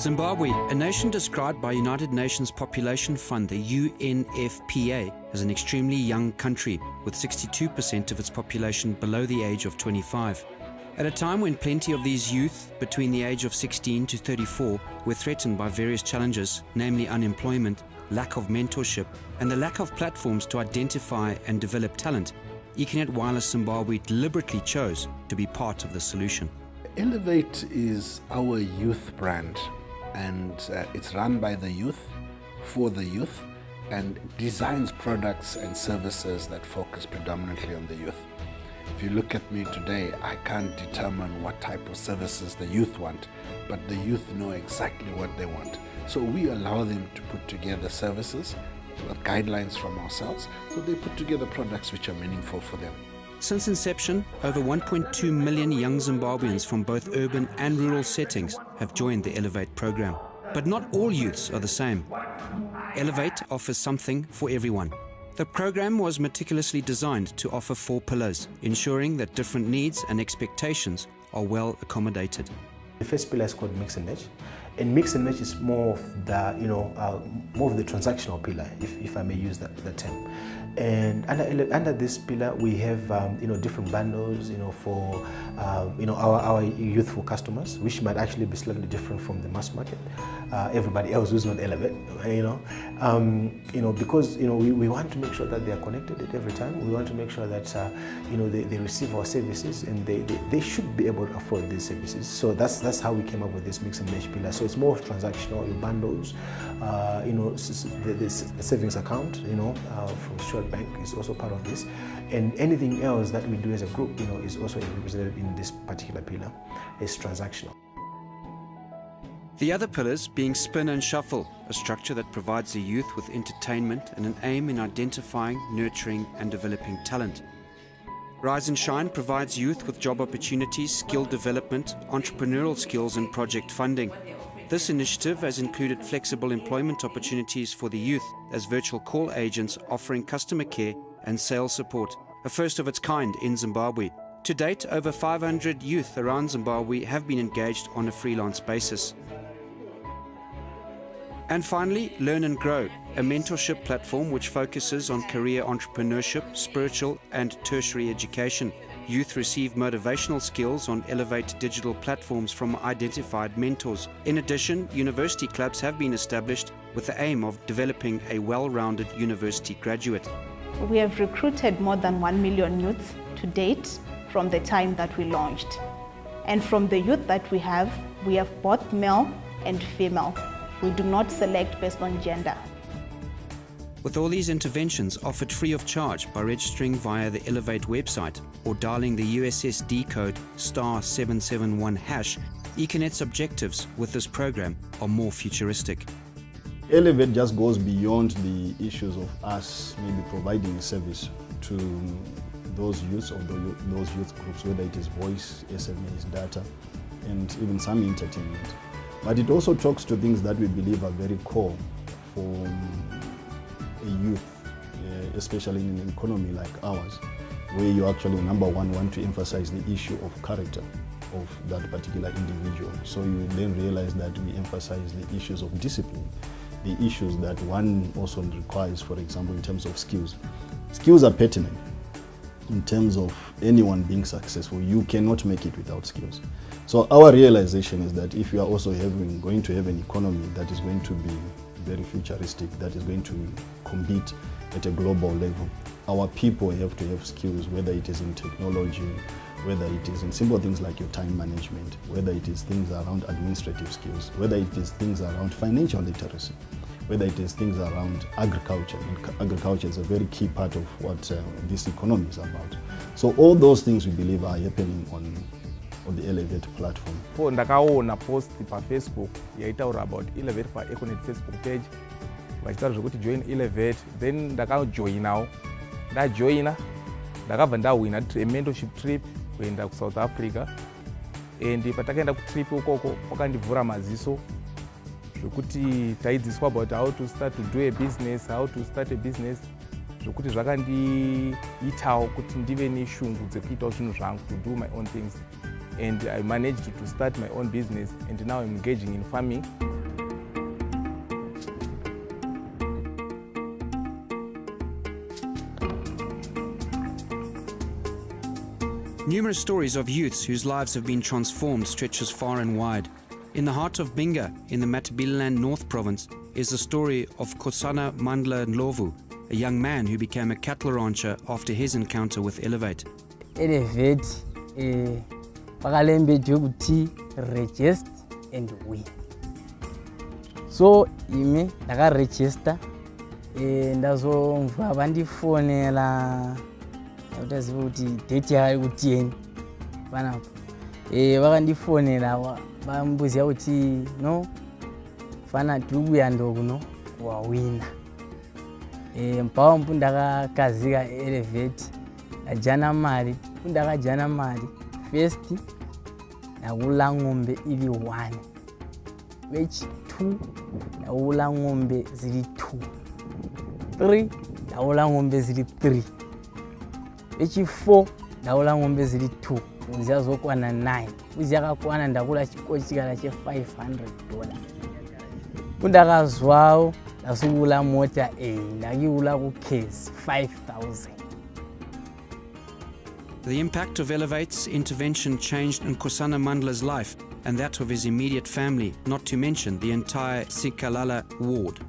Zimbabwe, a nation described by United Nations Population Fund, the UNFPA, as an extremely young country, with 62% of its population below the age of 25. At a time when plenty of these youth between the age of 16 to 34 were threatened by various challenges, namely unemployment, lack of mentorship, and the lack of platforms to identify and develop talent, Econet Wireless Zimbabwe deliberately chose to be part of the solution. Elevate is our youth brand, and it's run by the youth, for the youth, and designs products and services that focus predominantly on the youth. If you look at me today, I can't determine what type of services the youth want, but the youth know exactly what they want. So we allow them to put together services with guidelines from ourselves, so they put together products which are meaningful for them. Since inception, over 1.2 million young Zimbabweans from both urban and rural settings have joined the Elevate program. But not all youths are the same. Elevate offers something for everyone. The program was meticulously designed to offer 4 pillars, ensuring that different needs and expectations are well accommodated. The first pillar is called Mix and Match, and Mix and Match is more of the, more of the transactional pillar, if I may use that term. And under this pillar, we have different bundles, for our youthful customers, which might actually be slightly different from the mass market. Everybody else who's not Elevate, because we want to make sure that they are connected at every time. We want to make sure that they receive our services, and they should be able to afford these services. So that's how we came up with this Mix and Match pillar. So it's more transactional, your bundles, the savings account, from Stuart Bank is also part of this, and anything else that we do as a group, is also represented in this particular pillar. It's transactional. The other pillars being Spin and Shuffle, a structure that provides the youth with entertainment and an aim in identifying, nurturing and developing talent. Rise and Shine provides youth with job opportunities, skill development, entrepreneurial skills and project funding. This initiative has included flexible employment opportunities for the youth as virtual call agents offering customer care and sales support, a first of its kind in Zimbabwe. To date, over 500 youth around Zimbabwe have been engaged on a freelance basis. And finally, Learn and Grow, a mentorship platform which focuses on career entrepreneurship, spiritual and tertiary education. Youth receive motivational skills on Elevate digital platforms from identified mentors. In addition, university clubs have been established with the aim of developing a well-rounded university graduate. We have recruited more than 1 million youths to date from the time that we launched. And from the youth that we have both male and female. We do not select based on gender. With all these interventions offered free of charge by registering via the Elevate website or dialing the USSD code *771#, Econet's objectives with this program are more futuristic. Elevate just goes beyond the issues of us maybe providing a service to those youths or those youth groups, whether it is voice, SMS, data, and even some entertainment. But it also talks to things that we believe are very core for a youth, especially in an economy like ours, where you actually, number one, want to emphasize the issue of character of that particular individual. So you then realize that we emphasize the issues of discipline, the issues that one also requires, for example, in terms of skills. Skills are pertinent in terms of anyone being successful. You cannot make it without skills. So our realization is that if you are also going to have an economy that is going to be very futuristic, that is going to compete at a global level, our people have to have skills, whether it is in technology, whether it is in simple things like your time management, whether it is things around administrative skills, whether it is things around financial literacy, whether it is things around agriculture. And agriculture is a very key part of what this economy is about. So all those things we believe are happening on the Elevate platform. Ndakaona post pa Facebook yaitaura about Elevate pa Econet Facebook page. Vachitaura zvokuti join Elevate, then ndakajoinawo. Ndajoina, ndakabva ndawina a mentorship trip kuenda kuSouth Africa. And patakaenda kutrip ukoko wakandivhura maziso zvokuti taidzidziswa about how to start to do a business, how to start a business. Zvokuti zvakandiitawo kuti ndive neshungu dzekuitawo zvinhu zvangu, to do my own things. And I managed to start my own business, and now I'm engaging in farming. Numerous stories of youths whose lives have been transformed stretches far and wide. In the heart of Binga, in the Matabeleland North Province, is the story of Nkosana Mandla Ndlovu, a young man who became a cattle rancher after his encounter with Elevate. Elevate bakalembedwe ukuthi register and win. So ime ndakaregister ndazomva vandifonela utaziva kuti date yayo kuti 10 panapo vakandifonela vambuziva kuti no fana tikuuya ndokuno wawina mpawa mpu ndakakazika Elevate ndajana mari ndakajana mari first ndakula ng'ombe ili 1 which 2 ndakula ng'ombe zili 2 3 ndakula ng'ombe zili 3 which 4 ndakula ng'ombe zili 2 ziyazokwana 9 uziyakakwana ndakula chikochikala che $500 undakazwawo ndasukula mota ndakiula ku case 5,000. The impact of Elevate's intervention changed Nkosana Mandla's life and that of his immediate family, not to mention the entire Sikalala ward.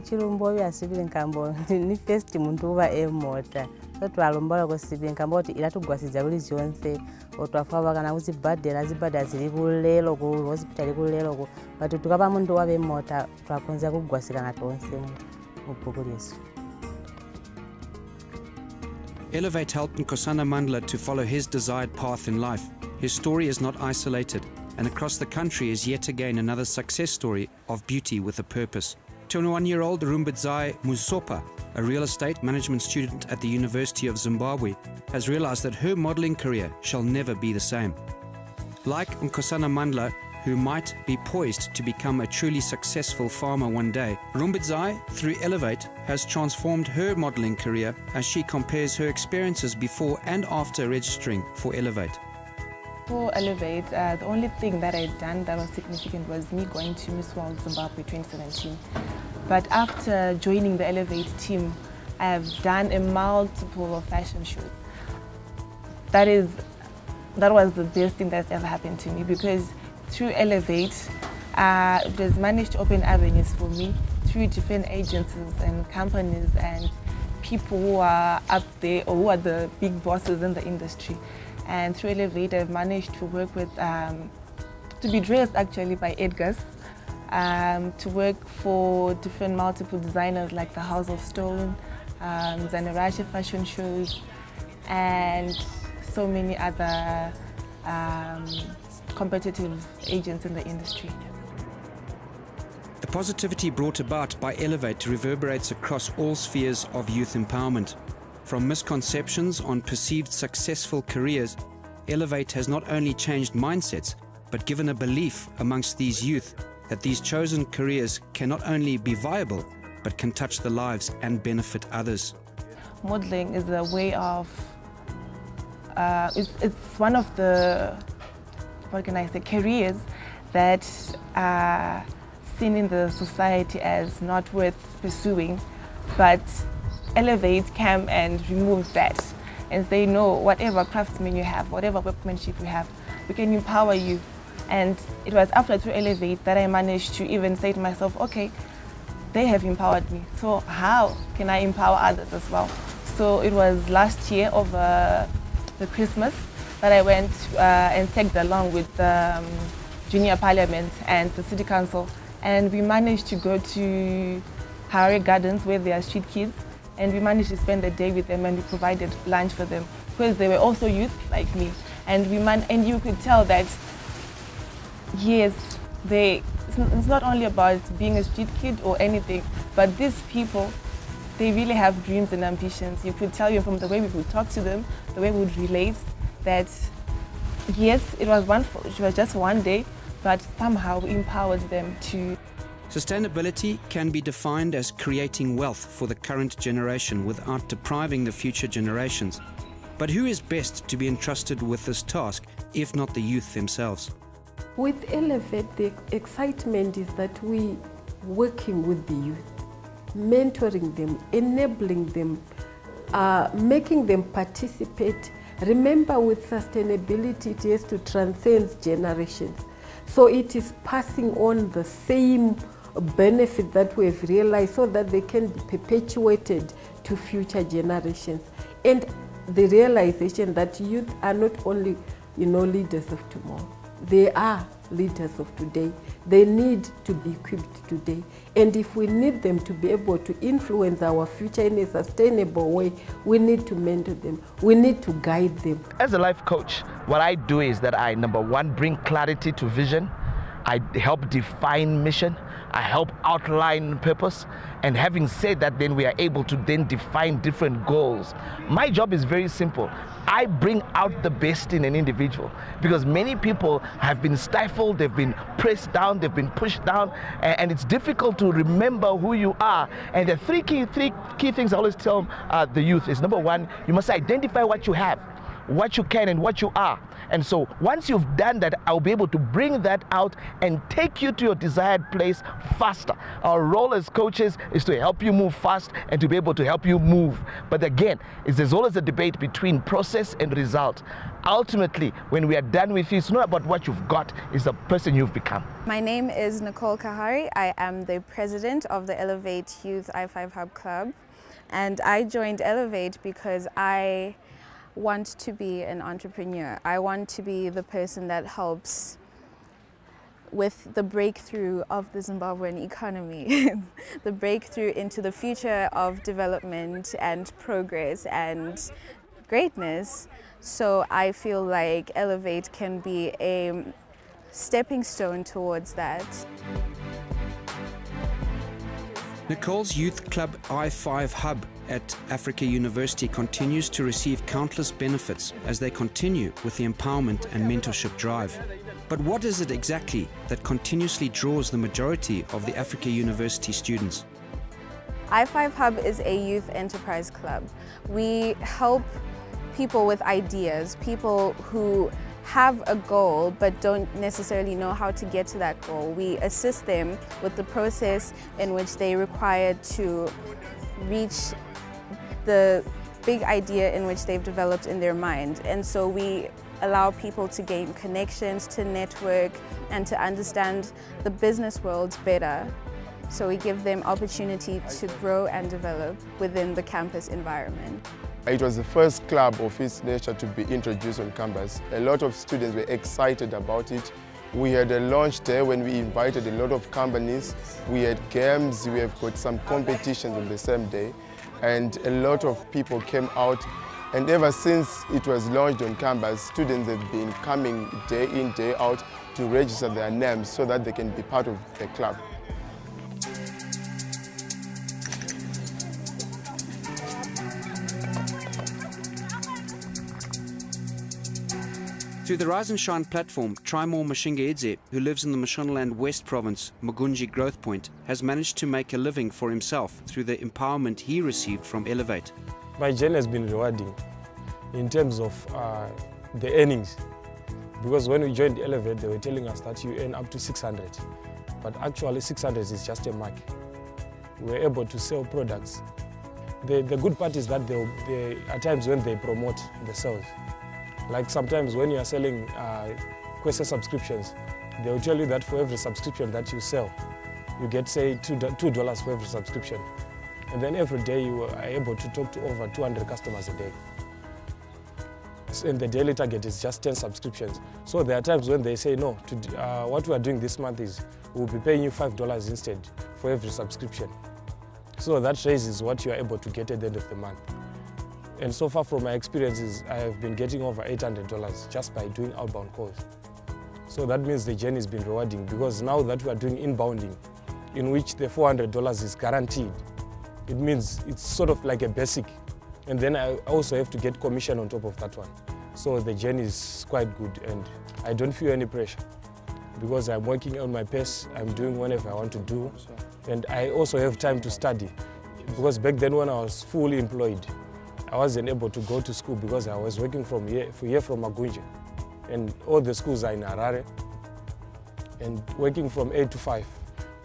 Chilumbo ya sibili nkambo ni first muntu uba emota twalombola ko sibili nkambo oti ilatugwasiza buli zonse otwafa kana uzibadela zili kulelo ku hospital kulelo ku but tukaba muntu wabe emota twakonza kugwasika na tonse mu bukuliso. Elevate helped Nkosana Mandla to follow his desired path in life. His story is not isolated, and across the country is yet again another success story of beauty with a purpose. 21-year-old Rumbidzai Musopa, a real estate management student at the University of Zimbabwe, has realized that her modeling career shall never be the same. Like Nkosana Mandla, who might be poised to become a truly successful farmer one day, Rumbidzai, through Elevate, has transformed her modeling career as she compares her experiences before and after registering for Elevate. For Elevate, the only thing that I'd done that was significant was me going to Miss World Zimbabwe 2017. But after joining the Elevate team, I have done a multiple of fashion shows. That was the best thing that's ever happened to me, because through Elevate, it has managed to open avenues for me through different agencies and companies and people who are up there or who are the big bosses in the industry. And through Elevate, I've managed to work with, to be dressed actually by Edgar's, to work for different multiple designers like the House of Stone, Zanarashi fashion shows, and so many other competitive agents in the industry. The positivity brought about by Elevate reverberates across all spheres of youth empowerment. From misconceptions on perceived successful careers, Elevate has not only changed mindsets, but given a belief amongst these youth that these chosen careers can not only be viable, but can touch the lives and benefit others. Modeling is a way of, it's one of the, what can I say, careers that are seen in the society as not worth pursuing, but Elevate came and removed that and say, no, whatever craftsman you have, whatever workmanship you have, we can empower you. And it was after through Elevate that I managed to even say to myself, okay, they have empowered me, so how can I empower others as well? So it was last year over the Christmas that I went and tagged along with the Junior Parliament and the City Council, and we managed to go to Harare Gardens where there are street kids, and we managed to spend the day with them, and we provided lunch for them because they were also youth like me, and and you could tell that yes, it's not only about being a street kid or anything, but these people, they really have dreams and ambitions. You could tell from the way we would talk to them, the way we would relate, that yes, it was just one day, but somehow we empowered them to. Sustainability can be defined as creating wealth for the current generation without depriving the future generations. But who is best to be entrusted with this task, if not the youth themselves? With Elevate, the excitement is that we working with the youth, mentoring them, enabling them, making them participate, Remember, with sustainability, it has to transcend generations. So it is passing on the same benefit that we've realized so that they can be perpetuated to future generations. And the realization that youth are not only, leaders of tomorrow, they are leaders of today. They need to be equipped today. And if we need them to be able to influence our future in a sustainable way, we need to mentor them. We need to guide them. As a life coach, what I do is that I, number one, bring clarity to vision. I help define mission. I help outline purpose. And having said that, then we are able to then define different goals. My job is very simple. I bring out the best in an individual because many people have been stifled, they've been pressed down, they've been pushed down, and it's difficult to remember who you are. And the three key things I always tell the youth is, number one, you must identify what you have, what you can and what you are. And so once you've done that, I'll be able to bring that out and take you to your desired place faster. Our role as coaches is to help you move fast and to be able to help you move. But again, there's always a debate between process and result. Ultimately, when we are done with you, it's not about what you've got, it's the person you've become. My name is Nicole Kahari. I am the president of the Elevate Youth I5 Hub Club. And I joined Elevate because I want to be an entrepreneur. I want to be the person that helps with the breakthrough of the Zimbabwean economy, the breakthrough into the future of development and progress and greatness. So I feel like Elevate can be a stepping stone towards that. Nicole's Youth Club I5 Hub at Africa University continues to receive countless benefits as they continue with the empowerment and mentorship drive. But what is it exactly that continuously draws the majority of the Africa University students? I5 Hub is a youth enterprise club. We help people with ideas, people who have a goal but don't necessarily know how to get to that goal. We assist them with the process in which they require to reach the big idea in which they've developed in their mind. And so we allow people to gain connections, to network, and to understand the business world better. So we give them opportunity to grow and develop within the campus environment. It was the first club of its nature to be introduced on campus. A lot of students were excited about it. We had a launch day when we invited a lot of companies. We had games, we have got some competitions on the same day, and a lot of people came out. And ever since it was launched on campus, students have been coming day in, day out to register their names so that they can be part of the club. Through the Rise and Shine platform, Trimore Mashingaedze, who lives in the Mashonaland West Province, Mugunji Growth Point, has managed to make a living for himself through the empowerment he received from Elevate. My journey has been rewarding in terms of the earnings, because when we joined Elevate, they were telling us that you earn up to 600, but actually 600 is just a mark. We were able to sell products. The good part is that there are times when they promote the sales. Like sometimes when you are selling Kwese subscriptions, they will tell you that for every subscription that you sell, you get, say, $2 for every subscription. And then every day you are able to talk to over 200 customers a day. And the daily target is just 10 subscriptions. So there are times when they say, no, what we are doing this month is we'll be paying you $5 instead for every subscription. So that raises what you are able to get at the end of the month. And so far from my experiences, I have been getting over $800 just by doing outbound calls. So that means the journey has been rewarding, because now that we are doing inbounding, in which the $400 is guaranteed, it means it's sort of like a basic. And then I also have to get commission on top of that one. So the journey is quite good, and I don't feel any pressure because I'm working on my pace, I'm doing whenever I want to do. And I also have time to study, because back then when I was fully employed, I wasn't able to go to school because I was working from here from Magunje. And all the schools are in Harare. And working from 8 to 5,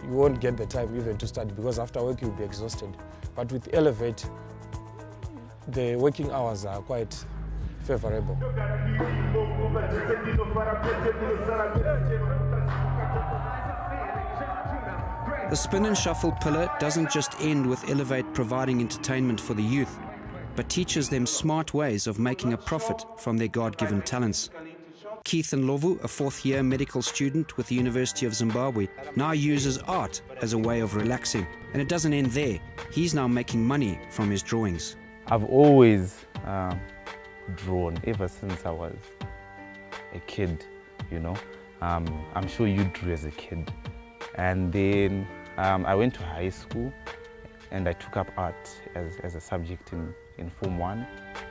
you won't get the time even to study, because after work you'll be exhausted. But with Elevate, the working hours are quite favorable. The spin and shuffle pillar doesn't just end with Elevate providing entertainment for the youth, but teaches them smart ways of making a profit from their God-given talents. Keith Ndlovu, a fourth-year medical student with the University of Zimbabwe, now uses art as a way of relaxing. And it doesn't end there. He's now making money from his drawings. I've always drawn ever since I was a kid, you know. I'm sure you drew as a kid. And then I went to high school and I took up art as a subject in Form 1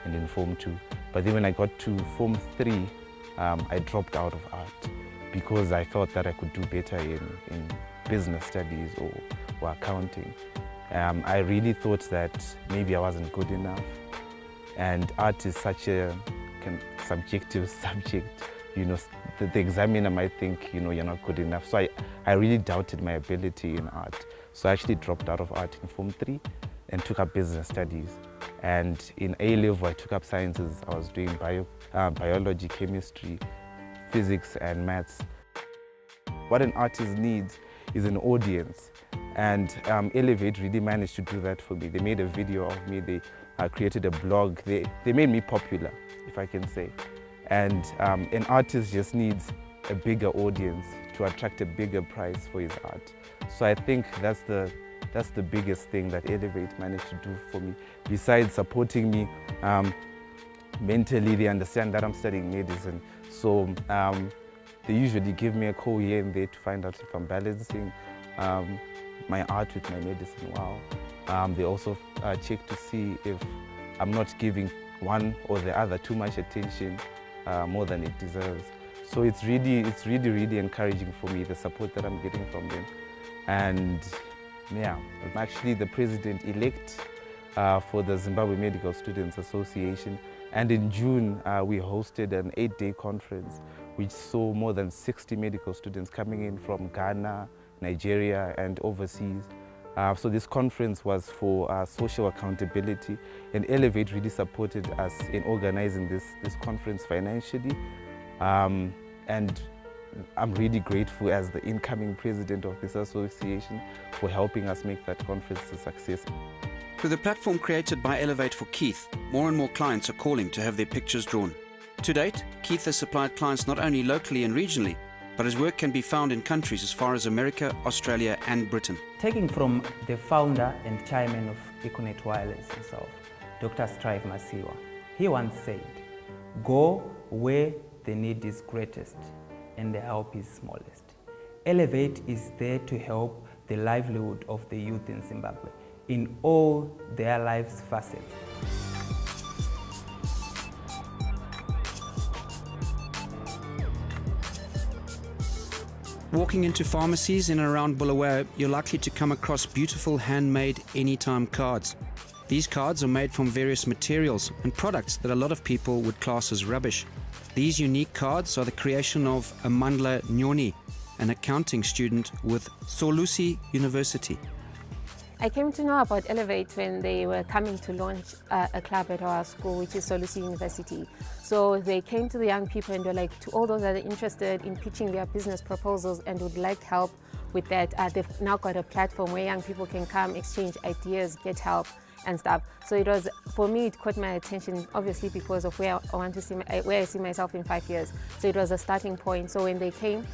and in Form 2. But then when I got to Form 3, I dropped out of art because I felt that I could do better in business studies or accounting. I really thought that maybe I wasn't good enough. And art is such a subjective subject. You know, the examiner might think, you know, you're not good enough. So I really doubted my ability in art. So I actually dropped out of art in Form 3 and took up business studies. And in A-level, I took up sciences. I was doing biology, chemistry, physics, and maths. What an artist needs is an audience. And Elevate really managed to do that for me. They made a video of me. They created a blog. They made me popular, if I can say. And an artist just needs a bigger audience to attract a bigger price for his art. So I think that's the biggest thing that Elevate managed to do for me. Besides supporting me mentally, they understand that I'm studying medicine. So they usually give me a call here and there to find out if I'm balancing my art with my medicine well. They also check to see if I'm not giving one or the other too much attention more than it deserves. So it's really encouraging for me, the support that I'm getting from them. And yeah, I'm actually the president-elect for the Zimbabwe Medical Students Association. And in June, we hosted an 8-day conference which saw more than 60 medical students coming in from Ghana, Nigeria, and overseas. So this conference was for social accountability, and Elevate really supported us in organizing this conference financially. And I'm really grateful as the incoming president of this association for helping us make that conference a success. Through the platform created by Elevate for Keith, more and more clients are calling to have their pictures drawn. To date, Keith has supplied clients not only locally and regionally, but his work can be found in countries as far as America, Australia and Britain. Taking from the founder and chairman of Econet Wireless himself, Dr. Strive Masiwa, he once said, "Go where the need is greatest and the help is smallest." Elevate is there to help the livelihood of the youth in Zimbabwe in all their lives facets. Walking into pharmacies in and around Bulawayo, you're likely to come across beautiful handmade anytime cards. These cards are made from various materials and products that a lot of people would class as rubbish. These unique cards are the creation of Amandla Nyoni, an accounting student with Solusi University. I came to know about Elevate when they were coming to launch a club at our school, which is Solusi University. So they came to the young people and were like, to all those that are interested in pitching their business proposals and would like help with that, they've now got a platform where young people can come, exchange ideas, get help and stuff. So it was, for me, it caught my attention, obviously because of where I see myself in 5 years. So it was a starting point. So when they came,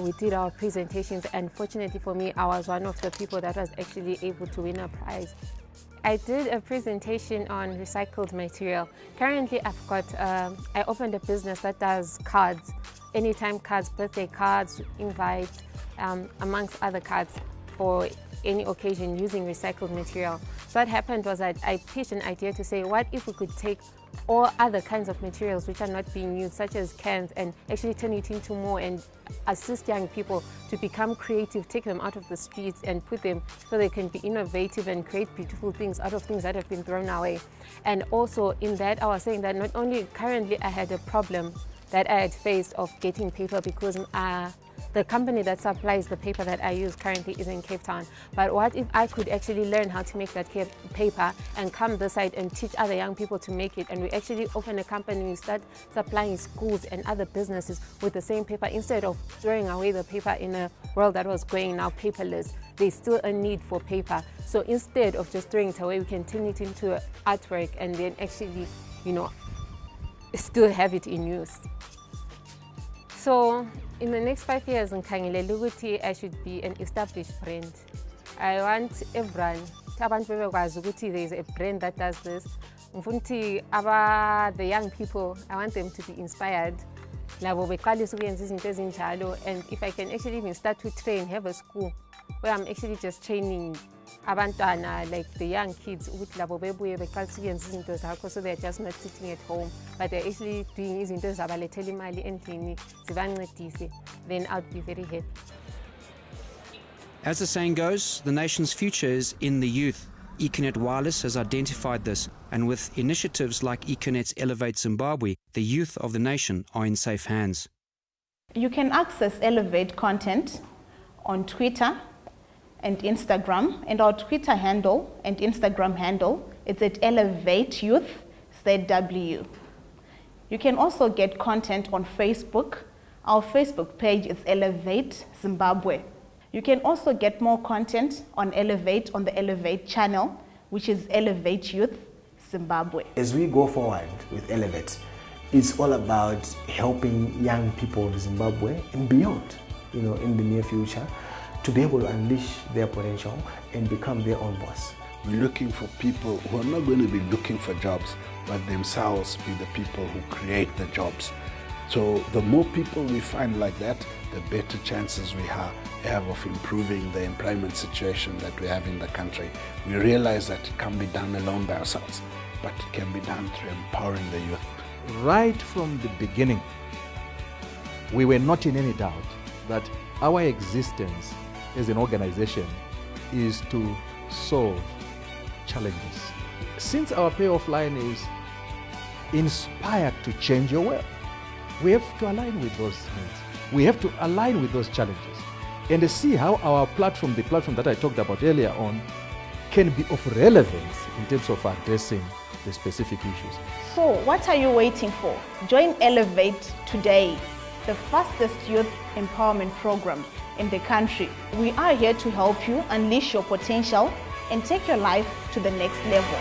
we did our presentations, and fortunately for me, I was one of the people that was actually able to win a prize. I did a presentation on recycled material. Currently, I've got, I opened a business that does cards, anytime cards, birthday cards, invites, amongst other cards for any occasion using recycled material. So what happened was that I pitched an idea to say, what if we could take all other kinds of materials which are not being used, such as cans, and actually turn it into more and assist young people to become creative, take them out of the streets and put them so they can be innovative and create beautiful things out of things that have been thrown away. And also in that, I was saying that not only currently I had a problem that I had faced of getting paper because The company that supplies the paper that I use currently is in Cape Town. But what if I could actually learn how to make that paper and come this side and teach other young people to make it, and we actually open a company, we start supplying schools and other businesses with the same paper instead of throwing away the paper in a world that was going now paperless. There's still a need for paper. So instead of just throwing it away, we can turn it into artwork and then actually, still have it in use. So in the next 5 years, I should be an established brand. I want everyone, there is a brand that does this. The young people, I want them to be inspired. And if I can actually even start to train, have a school where I'm actually just training abantwana, like the young kids, so they're just not sitting at home, but they're actually doing it, then I'd be very happy. As the saying goes, the nation's future is in the youth. Econet Wireless has identified this, and with initiatives like Econet's Elevate Zimbabwe, the youth of the nation are in safe hands. You can access Elevate content on Twitter and Instagram, and our Twitter handle and Instagram handle, it's at Elevate Youth ZW. You can also get content on Facebook. Our Facebook page is Elevate Zimbabwe. You can also get more content on Elevate on the Elevate channel, which is Elevate Youth Zimbabwe. As we go forward with Elevate, it's all about helping young people of Zimbabwe and beyond, in the near future, to be able to unleash their potential and become their own boss. We're looking for people who are not going to be looking for jobs, but themselves be the people who create the jobs. So the more people we find like that, the better chances we have of improving the employment situation that we have in the country. We realize that it can't be done alone by ourselves, but it can be done through empowering the youth. Right from the beginning, we were not in any doubt that our existence as an organization is to solve challenges. Since our payoff line is inspired to change your world, we have to align with those needs. We have to align with those challenges and see how our platform, the platform that I talked about earlier on, can be of relevance in terms of addressing the specific issues. So what are you waiting for? Join Elevate today, the fastest youth empowerment program in the country. We are here to help you unleash your potential and take your life to the next level.